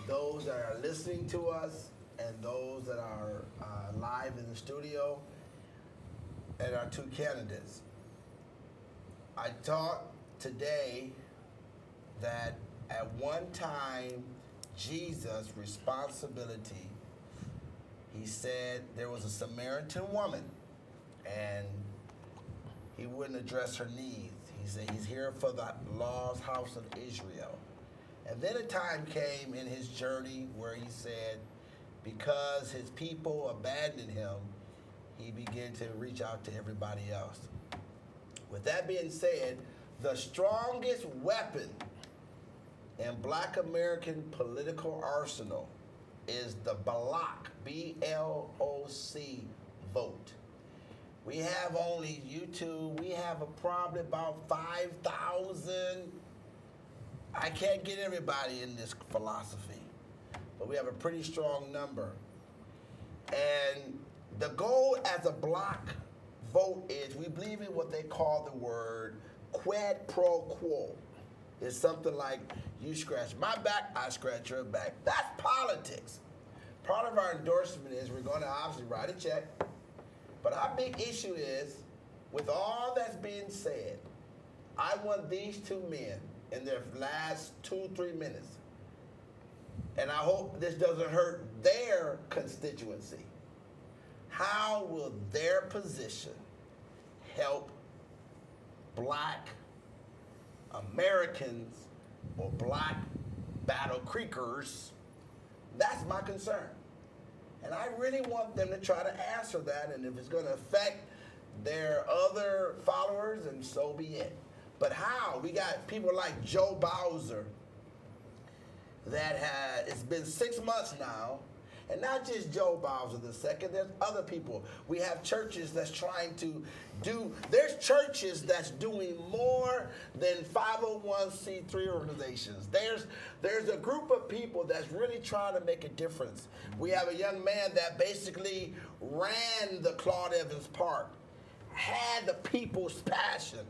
those that are listening to us and those that are live in the studio and our two candidates. I taught today that at one time, Jesus' responsibility, he said there was a Samaritan woman and he wouldn't address her needs. He said he's here for the lost house of Israel. And then a time came in his journey where he said, because his people abandoned him, he began to reach out to everybody else. With that being said, the strongest weapon in Black American political arsenal is the BLOC, B-L-O-C vote. We have only YouTube, we have probably about 5,000. I can't get everybody in this philosophy, but we have a pretty strong number. And the goal as a BLOC vote is we believe in what they call the word quid pro quo. It's something like you scratch my back, I scratch your back. That's politics. Part of our endorsement is we're going to obviously write a check, but our big issue is, with all that's being said, I want these two men in their last 2-3 minutes, and I hope this doesn't hurt their constituency. How will their position help Black Americans or Black Battle Creekers? That's my concern. And I really want them to try to answer that, and if it's going to affect their other followers, and so be it. But how? We got people like Joe Bowser that it's been 6 months now, and not just Joe Bowser II, there's other people. We have churches that's trying to there's churches that's doing more than 501c3 organizations. There's a group of people that's really trying to make a difference. We have a young man that basically ran the Claude Evans Park, had the people's passion,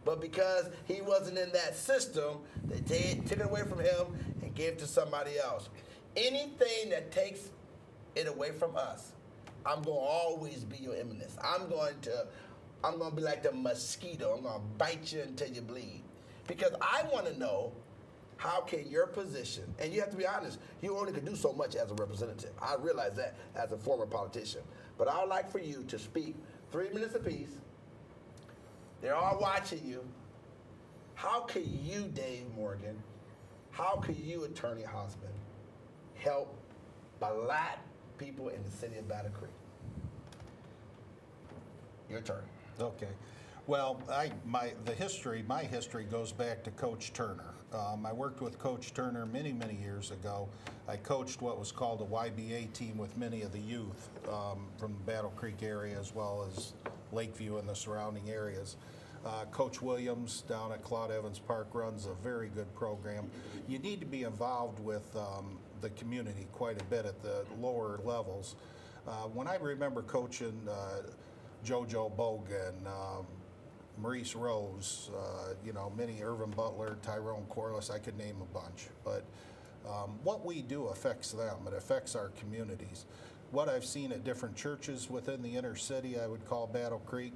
but because he wasn't in that system, they took it away from him and gave it to somebody else. Anything that takes it away from us, I'm going to always be your eminence. I'm going to be like the mosquito. I'm going to bite you until you bleed. Because I want to know, how can your position, and you have to be honest, you only can do so much as a representative. I realize that as a former politician. But I would like for you to speak 3 minutes apiece. They're all watching you. How can you, Dave Morgan, how can you, Attorney Hosman, help Black people in the city of Battle Creek? Your turn. Okay. Well, my history goes back to Coach Turner. I worked with Coach Turner many, many years ago. I coached what was called a YBA team with many of the youth from the Battle Creek area as well as Lakeview and the surrounding areas. Coach Williams down at Claude Evans Park runs a very good program. You need to be involved with the community quite a bit at the lower levels. When I remember coaching JoJo Bogan, Maurice Rose, many Irvin Butler, Tyrone Corliss, I could name a bunch. But what we do affects them. It affects our communities. What I've seen at different churches within the inner city, I would call Battle Creek,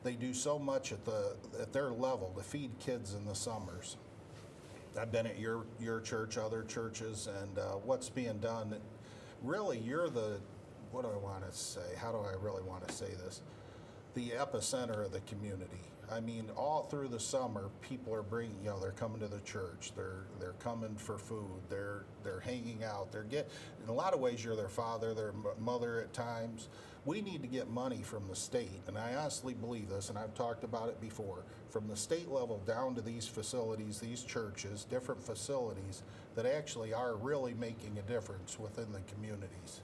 they do so much at their level to feed kids in the summers. I've been at your church, other churches, and what's being done, really what do I want to say? How do I really want to say this? The epicenter of the community. I mean, all through the summer, people are they're coming to the church. They're coming for food. They're hanging out. In a lot of ways, you're their father, their mother at times. We need to get money from the state, and I honestly believe this, and I've talked about it before, from the state level down to these facilities, these churches, different facilities that actually are really making a difference within the communities.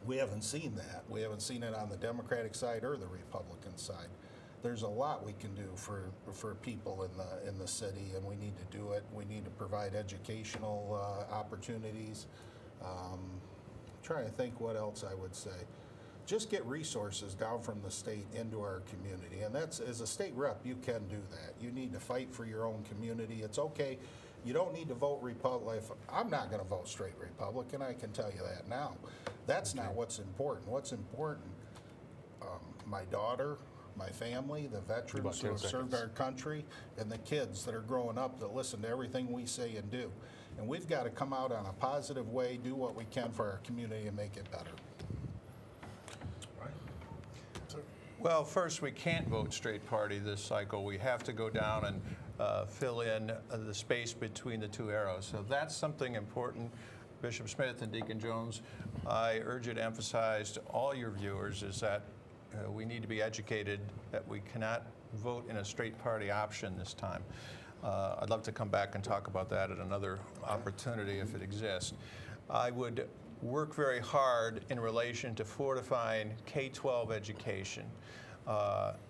We haven't seen that. We haven't seen it on the Democratic side or the Republican side. There's a lot we can do for people in the city, and we need to do it. We need to provide educational opportunities. Trying to think what else I would say. Just get resources down from the state into our community, and that's, as a state rep, you can do that. You need to fight for your own community. It's okay. You don't need to vote Republican. I'm not going to vote straight Republican. I can tell you that now. That's not what's important. What's important, my daughter, my family, the veterans who have served our country, and the kids that are growing up that listen to everything we say and do. And we've got to come out on a positive way, do what we can for our community and make it better. Well, first, we can't vote straight party this cycle. We have to go down and fill in the space between the two arrows. So that's something important. Bishop Smith and Deacon Jones, I urge you to emphasize to all your viewers is that we need to be educated that we cannot vote in a straight party option this time. I'd love to come back and talk about that at another opportunity if it exists. I would work very hard in relation to fortifying K-12 education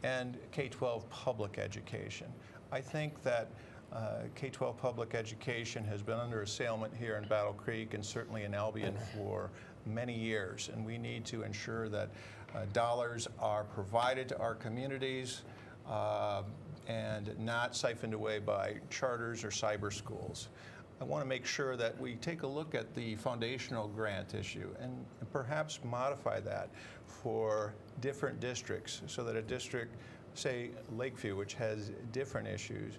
and K-12 public education. I think that K-12 public education has been under assailment here in Battle Creek and certainly in Albion for many years, and we need to ensure that dollars are provided to our communities and not siphoned away by charters or cyber schools. I want to make sure that we take a look at the foundational grant issue and perhaps modify that for different districts so that a district, say Lakeview, which has different issues,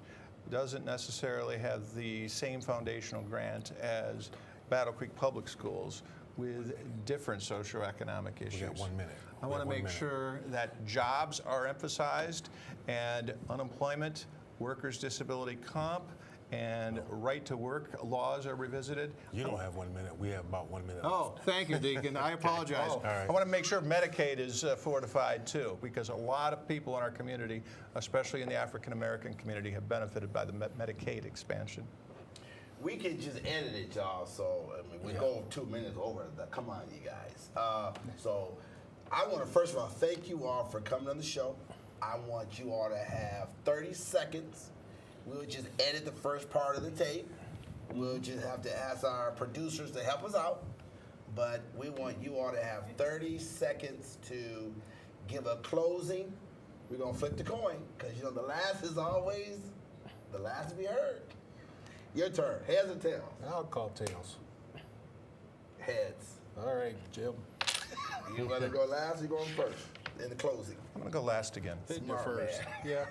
doesn't necessarily have the same foundational grant as Battle Creek Public Schools with different socioeconomic issues. We got 1 minute. I want to make sure that jobs are emphasized and unemployment, workers' disability comp, and right to work laws are revisited. You don't have 1 minute. We have about 1 minute. Oh, thank you, Deacon. I apologize. All right. I want to make sure Medicaid is fortified too, because a lot of people in our community, especially in the African American community, have benefited by the Medicaid expansion. We could just edit it, y'all. So we go 2 minutes over. Come on, you guys. So I want to first of all thank you all for coming on the show. I want you all to have 30 seconds. We'll just edit the first part of the tape. We'll just have to ask our producers to help us out. But we want you all to have 30 seconds to give a closing. We're going to flip the coin because, the last is always the last to be heard. Your turn. Heads or tails? I'll call tails. Heads. All right, Jim. You want to go last or you going first in the closing? I'm going to go last again. Hitting you Smart first. man. Yeah.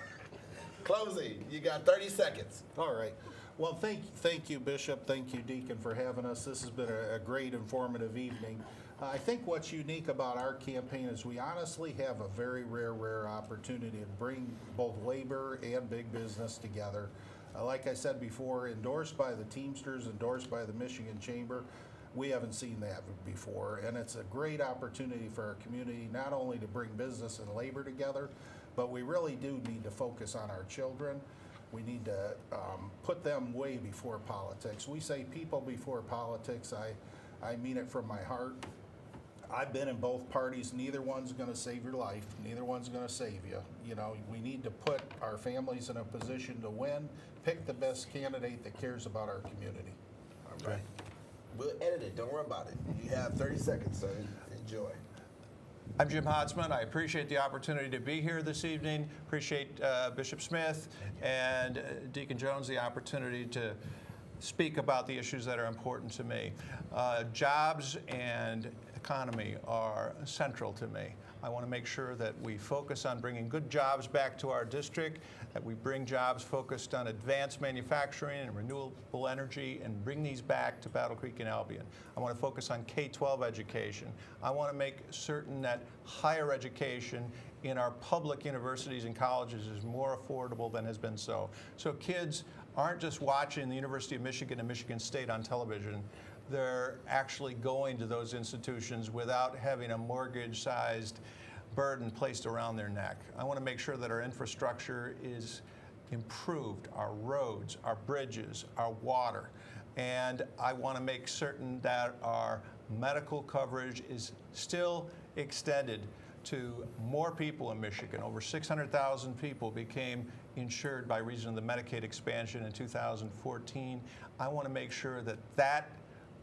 Closing. You got 30 seconds. All right. Well, thank you, Bishop. Thank you, Deacon, for having us. This has been a great, informative evening. I think what's unique about our campaign is we honestly have a very rare opportunity to bring both labor and big business together. Like I said before, endorsed by the Teamsters, endorsed by the Michigan Chamber. We haven't seen that before, and it's a great opportunity for our community not only to bring business and labor together, but we really do need to focus on our children. We need to put them way before politics. We say people before politics. I mean it from my heart. I've been in both parties. Neither one's going to save your life. Neither one's going to save you. You know, we need to put our families in a position to win. Pick the best candidate that cares about our community. All right. We'll edit it. Don't worry about it. You have 30 seconds, so enjoy. I'm Jim Hotzman. I appreciate the opportunity to be here this evening. Appreciate Bishop Smith and Deacon Jones the opportunity to speak about the issues that are important to me. Jobs and economy are central to me. I want to make sure that we focus on bringing good jobs back to our district, that we bring jobs focused on advanced manufacturing and renewable energy and bring these back to Battle Creek and Albion. I want to focus on K-12 education. I want to make certain that higher education in our public universities and colleges is more affordable than has been so. So kids aren't just watching the University of Michigan and Michigan State on television. They're actually going to those institutions without having a mortgage-sized burden placed around their neck. I want to make sure that our infrastructure is improved, our roads, our bridges, our water, and I want to make certain that our medical coverage is still extended to more people in Michigan. Over 600,000 people became insured by reason of the Medicaid expansion in 2014. I want to make sure that that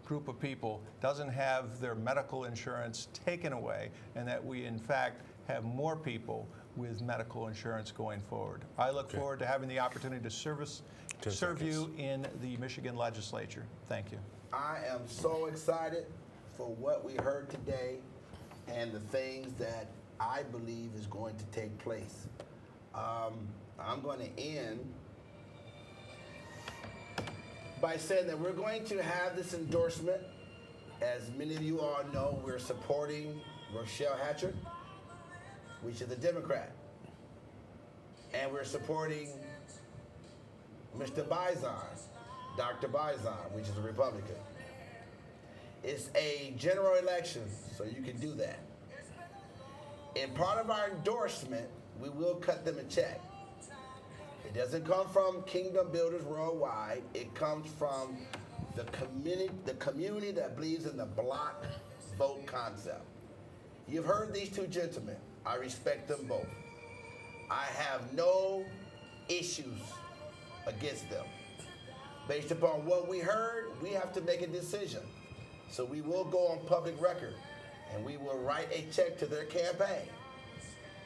group of people doesn't have their medical insurance taken away, and that we in fact have more people with medical insurance going forward. I look forward to having the opportunity to serve you in the Michigan legislature. Thank you. I am so excited for what we heard today and the things that I believe is going to take place. I'm going to end by saying that we're going to have this endorsement. As many of you all know, we're supporting Rochelle Hatchard, which is a Democrat. And we're supporting Mr. Bizon, Dr. Bizon, which is a Republican. It's a general election, so you can do that. In part of our endorsement, we will cut them a check. It doesn't come from Kingdom Builders Worldwide. It comes from the community that believes in the block vote concept. You've heard these two gentlemen. I respect them both. I have no issues against them. Based upon what we heard, we have to make a decision. So we will go on public record and we will write a check to their campaign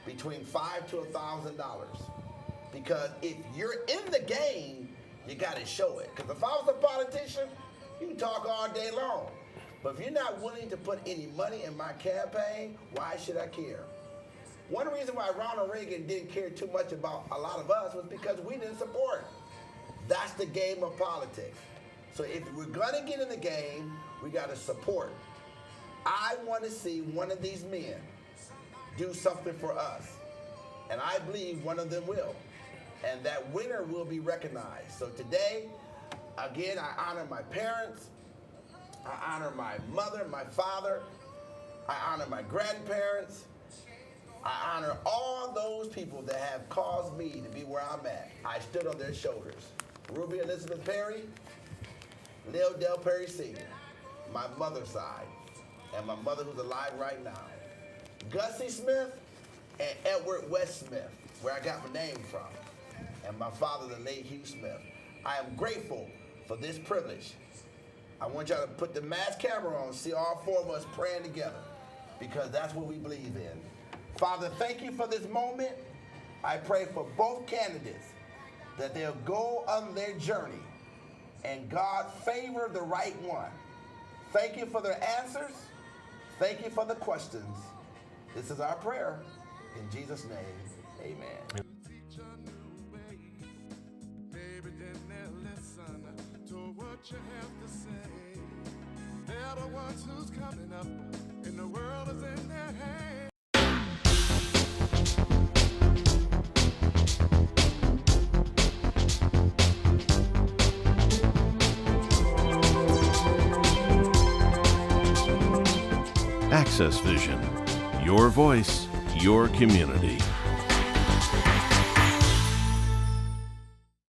between $500 to $1,000. Because if you're in the game, you got to show it. Because if I was a politician, you can talk all day long. But if you're not willing to put any money in my campaign, why should I care? One reason why Ronald Reagan didn't care too much about a lot of us was because we didn't support him. That's the game of politics. So if we're going to get in the game, we got to support. I want to see one of these men do something for us. And I believe one of them will. And that winner will be recognized. So today, again, I honor my parents. I honor my mother, my father. I honor my grandparents. I honor all those people that have caused me to be where I'm at. I stood on their shoulders. Ruby Elizabeth Perry, Lil Del Perry Sr., my mother's side, and my mother who's alive right now. Gussie Smith and Edward West Smith, where I got my name from, and my father, the late Hugh Smith. I am grateful for this privilege. I want y'all to put the mass camera on, see all four of us praying together, because that's what we believe in. Father, thank you for this moment. I pray for both candidates that they'll go on their journey and God favor the right one. Thank you for their answers. Thank you for the questions. This is our prayer. In Jesus' name, amen. the ones who's coming up, and the world is in their hands. AccessVision, your voice, your community.